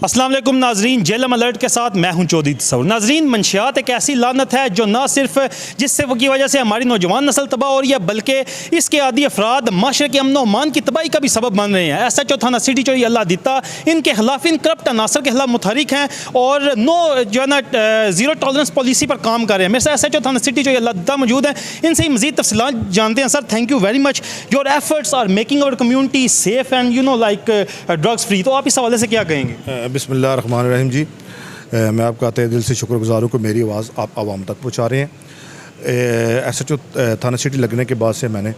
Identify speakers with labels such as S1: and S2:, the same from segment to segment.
S1: अस्सलाम वालेकुम नाजरीन, जेलम अलर्ट के साथ मैं हूं चौधरी तसव्वुर। नाजरीन, मंशियात एक ऐसी लानत है जो ना सिर्फ जिससे की वजह से हमारी नौजवान नस्ल तबाह हो रही है, बल्कि इसके आदि अफराद माशरे के अमन अमान की तबाही का भी सबब बन रहे हैं। SHO थाना सिटी चोरी अल्लाह दिता इनके खिलाफ, इन करप्ट अनासर के खिलाफ मुतहरिक हैं और नो जो है ना ज़ीरो टॉलरेंस पॉलिसी पर काम कर रहे हैं। मेरे साथ SHO थाना सिटी चोरी अल्लाह दिता मौजूद है, इनसे ही मज़ीद तफसीलात जानते हैं। Sir, thank you very much, your efforts are making our community safe and like drugs free. तो आप इस हवाले से क्या कहेंगे?
S2: बिस्मिल्लाहिर्रहमानिर्रहीम जी, मैं आपका तहे दिल से शुक्रगुजार हूँ कि मेरी आवाज़ आप आवाम तक पहुँचा रहे हैं। SHO थाना सिटी लगने के बाद से मैंने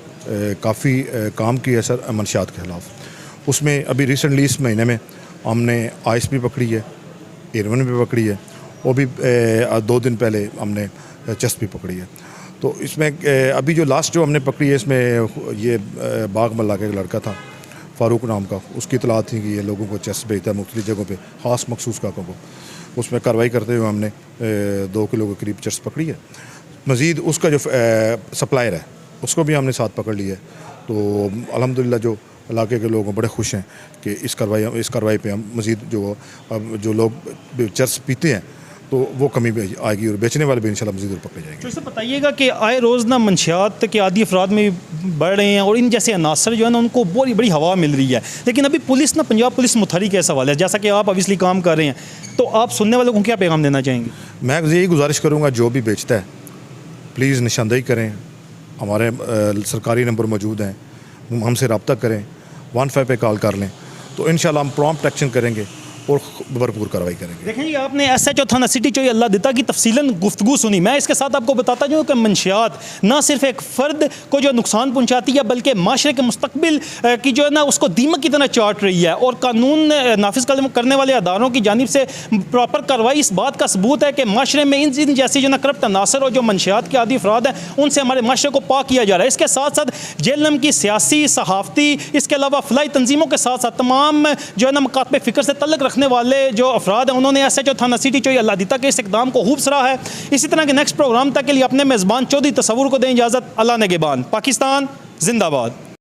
S2: काफ़ी काम किया सर मंशियात के ख़िलाफ़। उसमें अभी रिसेंटली इस महीने में हमने आइस भी पकड़ी है, हेरोइन भी पकड़ी है, वो भी 2 दिन पहले हमने चेस्ट भी पकड़ी है। तो इसमें अभी जो लास्ट जो हमने पकड़ी है, इसमें ये बाग मल्ला का एक लड़का था फ़ारूक नाम का, उसकी इतला थी कि ये लोगों को चेस्ट भेजता है मुख्तलिफ़ जगहों पे, ख़ास मखसूस काकों को। उसमें कार्रवाई करते हुए हमने 2 किलो के करीब चेस्ट पकड़ी है। मज़ीद उसका जो सप्लायर है उसको भी हमने साथ पकड़ लिया है। तो अल्हम्दुलिल्लाह जो इलाके के लोग बड़े खुश हैं कि इस कार्रवाई पे हम मज़ीद जो लोग चर्स पीते हैं तो वो कमी आएगी और बेचने वाले भी इंशाल्लाह मज़ीद पकड़े जाएंगे।
S1: तो इससे बताइएगा कि आए रोज़ ना मंशियात के आदि अफराद में बढ़ रहे हैं और इन जैसे अनासर जो है ना उनको बड़ी बड़ी हवा मिल रही है, लेकिन अभी पुलिस ना पंजाब पुलिस मुतहरिक है सवाल है, जैसा कि आप ऑब्वियसली काम कर रहे हैं, तो आप सुनने वालों को क्या पैगाम देना चाहेंगे? मैं
S2: यही गुजारिश करूँगा, जो भी बेचता है प्लीज़ निशानदेही करें, हमारे सरकारी नंबर मौजूद हैं, हमसे रब्ता करें, 15 पे कॉल कर लें, तो इंशाल्लाह हम प्रॉम्प्ट एक्शन करेंगे और भरपूर कार्रवाई करेंगे।
S1: देखें जी, आपने SHO थाना सिटी चोरी अल्लाह दिता की तफसीलन गुफ्तगू सुनी। मैं इसके साथ आपको बताता हूँ कि मंशियात ना सिर्फ एक फ़र्द को जो नुकसान पहुँचाती है, बल्कि माशरे के मुस्तकबिल की जो है ना उसको दीमक की तरह चाट रही है। और कानून नाफिज करने वाले अदारों की जानिब से प्रॉपर कार्रवाई इस बात का सबूत है कि माशरे में इन जैसी जो ना करप्ट अनासर और जो मंशियात के आदि अफराद हैं उनसे हमारे माशरे को पाक किया जा रहा है। इसके साथ साथ जेलम की सियासी, सहाफ़ती, इसके अलावा फलाई तंजीमों के साथ साथ तमाम जो है ना मकातब फ़िक्र से तल्लुक़ रखने वाले जो अफराद हैं उन्होंने SHO थाना सिटी चोरी अल्लाह दिता के इस इक़दाम को खूब सराहा है। इसी तरह के नेक्स्ट प्रोग्राम तक के लिए अपने मेज़बान चौधरी तसव्वुर को दें इजाज़त। अल्लाह नेगेबान। पाकिस्तान जिंदाबाद।